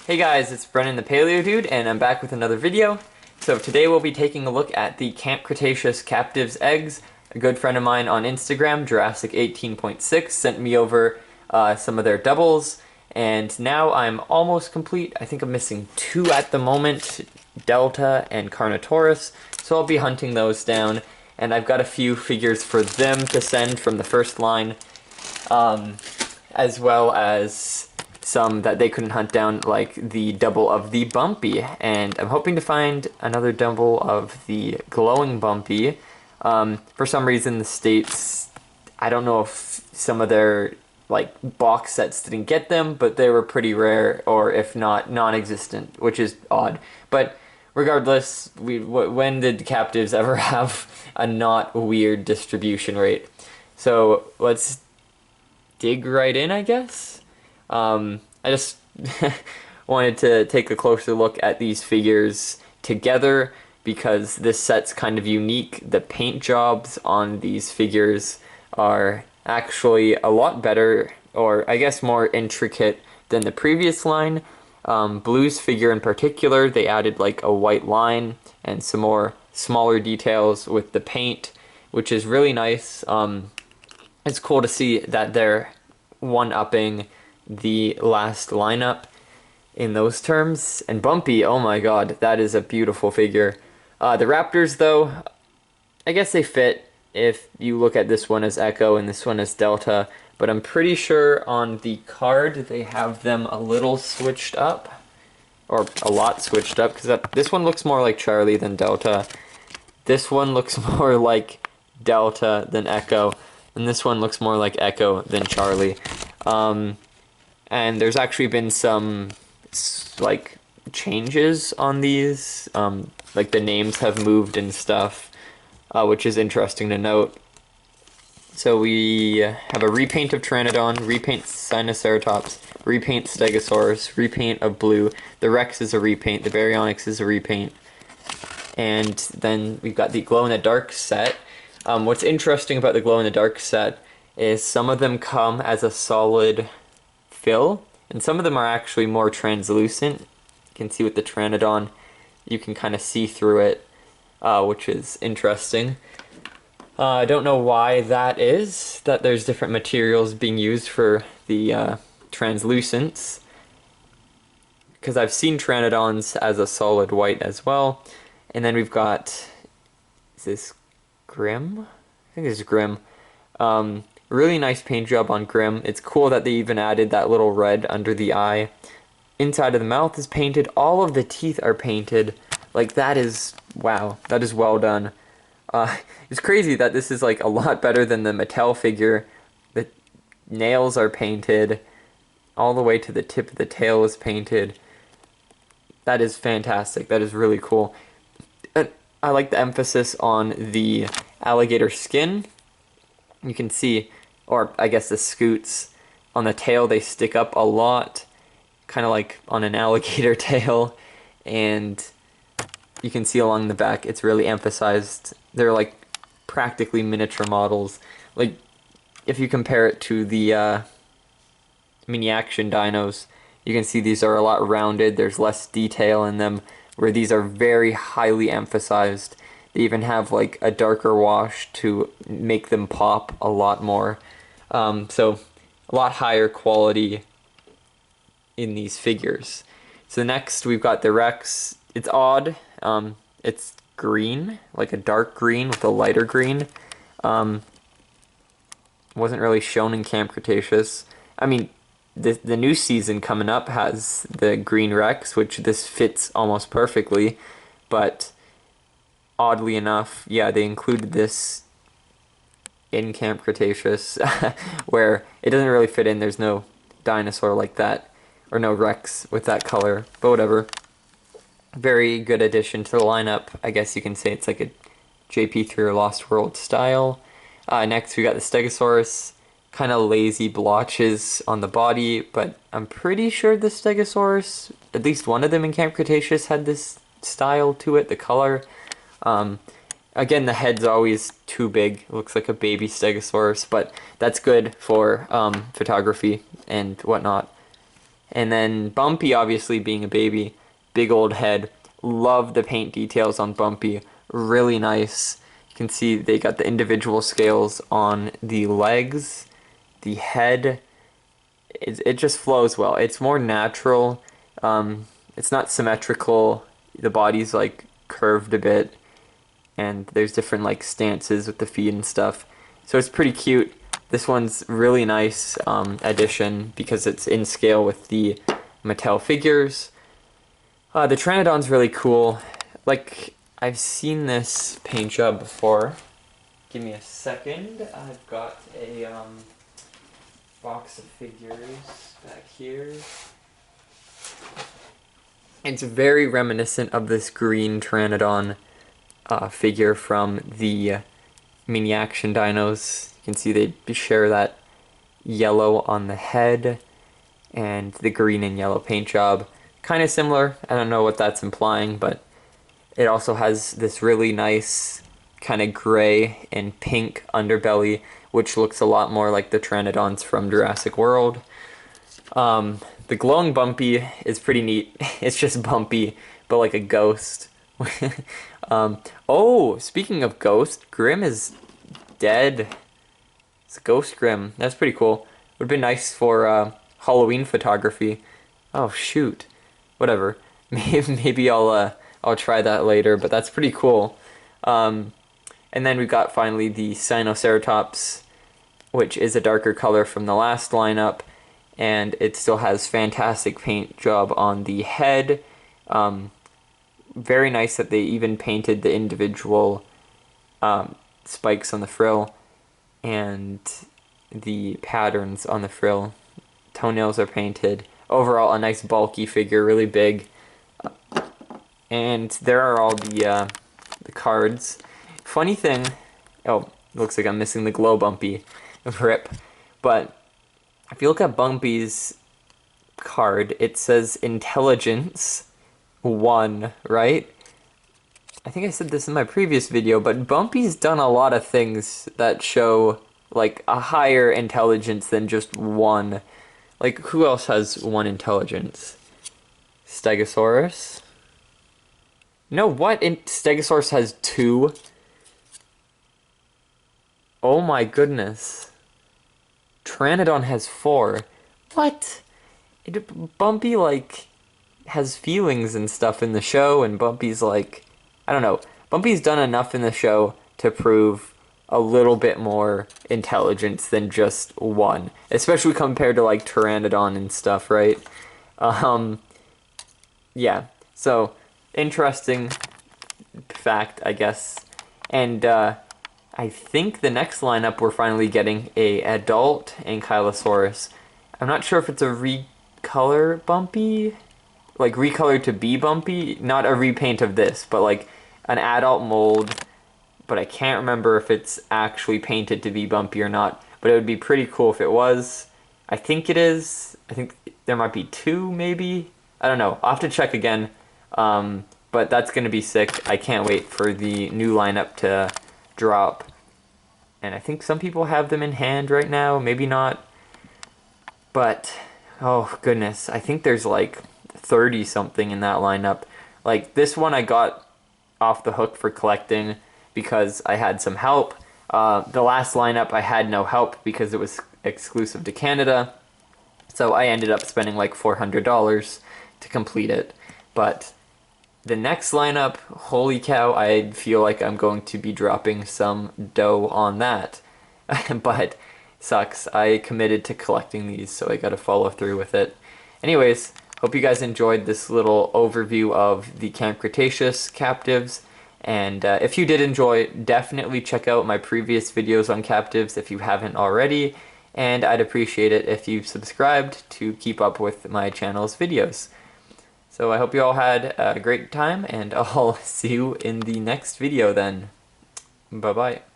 Hey guys, it's Brennan the Paleo Dude, and I'm back with another video. So today we'll be taking a look at the Camp Cretaceous Captivz eggs. A good friend of mine on Instagram, Jurassic 18.6, sent me over some of their doubles, and now I'm almost complete. I think I'm missing two at the moment, Delta and Carnotaurus, so I'll be hunting those down, and I've got a few figures for them to send from the first line, as well as some that they couldn't hunt down, like the double of the Bumpy, and I'm hoping to find another double of the glowing Bumpy. For some reason the States, I don't know if some of their like box sets didn't get them, but they were pretty rare, or if not non-existent, which is odd. But regardless, when did Captivz ever have a not weird distribution rate? So let's dig right in, I guess. I just wanted to take a closer look at these figures together because this set's kind of unique. The paint jobs on these figures are actually a lot better, or I guess more intricate than the previous line. Blue's figure in particular, they added like a white line and some more smaller details with the paint, which is really nice. It's cool to see that they're one-upping the last lineup in those terms. And Bumpy, oh my god, that is a beautiful figure. The Raptors, though, I guess they fit if you look at this one as Echo and this one as Delta, but I'm pretty sure on the card they have them a little switched up, or a lot switched up, because this one looks more like Charlie than Delta. This one looks more like Delta than Echo, and this one looks more like Echo than Charlie. And there's actually been some like changes on these, like the names have moved and stuff, which is interesting to note. So we have a repaint of Tranodon, repaint Cyanoceratops, repaint Stegosaurus, repaint of Blue, the Rex is a repaint, the Baryonyx is a repaint, and then we've got the glow-in-the-dark set. What's interesting about the glow-in-the-dark set is some of them come as a solid fill, and some of them are actually more translucent. You can see with the Tranodon, you can kind of see through it, which is interesting. I don't know why that is, that there's different materials being used for the translucents, because I've seen Tranodons as a solid white as well. And then we've got, is this Grim? I think this is Grim. Really nice paint job on Grim. It's cool that they even added that little red under the eye. Inside of the mouth is painted. All of the teeth are painted. Like, that is, wow, that is well done. It's crazy that this is like a lot better than the Mattel figure. The nails are painted. All the way to the tip of the tail is painted. That is fantastic. That is really cool. And I like the emphasis on the alligator skin. You can see, or I guess the scoots on the tail, they stick up a lot, kind of like on an alligator tail, and you can see along the back it's really emphasized. They're like practically miniature models. Like, if you compare it to the mini action dinos, you can see these are a lot rounded, there's less detail in them, where these are very highly emphasized. They even have like a darker wash to make them pop a lot more. So a lot higher quality in these figures. So next we've got the Rex. It's odd. It's green, like a dark green with a lighter green. Wasn't really shown in Camp Cretaceous. I mean, the new season coming up has the green Rex, which this fits almost perfectly, but oddly enough, yeah, they included this in Camp Cretaceous, where it doesn't really fit in. There's no dinosaur like that, or no Rex with that color, but whatever. Very good addition to the lineup. I guess you can say it's like a JP3 or Lost World style. Next we got the Stegosaurus. Kind of lazy blotches on the body, but I'm pretty sure the Stegosaurus, at least one of them in Camp Cretaceous, had this style to it, the color. Again, the head's always too big. It looks like a baby Stegosaurus, but that's good for photography and whatnot. And then Bumpy, obviously being a baby, big old head. Love the paint details on Bumpy. Really nice. You can see they got the individual scales on the legs, the head. It just flows well. It's more natural. It's not symmetrical. The body's like curved a bit, and there's different like stances with the feet and stuff. So it's pretty cute. This one's really nice addition because it's in scale with the Mattel figures. The Tranodon's really cool. Like, I've seen this paint job before. Give me a second. I've got a box of figures back here. It's very reminiscent of this green Tranodon figure from the Mini Action Dinos. You can see they share that yellow on the head and the green and yellow paint job. Kind of similar. I don't know what that's implying, but it also has this really nice kind of gray and pink underbelly, which looks a lot more like the Tranodons from Jurassic World. The glowing Bumpy is pretty neat. It's just Bumpy, but like a ghost. Oh, speaking of ghost, Grim is dead. It's Ghost Grim. That's pretty cool. Would have been nice for Halloween photography. Oh shoot. Whatever. Maybe I'll try that later, but that's pretty cool. And then we've got finally the Cyanoceratops, which is a darker color from the last lineup, and it still has fantastic paint job on the head. Very nice that they even painted the individual spikes on the frill and the patterns on the frill. Toenails are painted. Overall, a nice bulky figure, really big. And there are all the cards. Funny thing, oh, looks like I'm missing the glow Bumpy. Rip. But if you look at Bumpy's card, it says intelligence 1, right? I think I said this in my previous video, but Bumpy's done a lot of things that show like a higher intelligence than just 1. Like, who else has 1 intelligence? Stegosaurus? No, what? Stegosaurus has 2? Oh my goodness. Tranodon has 4. What? Bumpy, like, has feelings and stuff in the show, and Bumpy's like, I don't know. Bumpy's done enough in the show to prove a little bit more intelligence than just 1, especially compared to like Tranodon and stuff, right? Yeah, so interesting fact, I guess. And I think the next lineup we're finally getting a adult Ankylosaurus. I'm not sure if it's a recolor Bumpy, like recolored to be Bumpy, not a repaint of this, but like an adult mold. But I can't remember if it's actually painted to be Bumpy or not. But it would be pretty cool if it was. I think it is. I think there might be 2, maybe. I don't know. I'll have to check again. But that's going to be sick. I can't wait for the new lineup to drop. And I think some people have them in hand right now. Maybe not. But, oh goodness. I think there's like 30-something in that lineup. Like, this one I got off the hook for collecting because I had some help. The last lineup I had no help because it was exclusive to Canada. So I ended up spending like $400 to complete it. But the next lineup, holy cow, I feel like I'm going to be dropping some dough on that. But sucks. I committed to collecting these, so I gotta follow through with it. Anyways, hope you guys enjoyed this little overview of the Camp Cretaceous Captivz. And if you did enjoy, definitely check out my previous videos on Captivz if you haven't already. And I'd appreciate it if you subscribed to keep up with my channel's videos. So I hope you all had a great time, and I'll see you in the next video then. Bye-bye.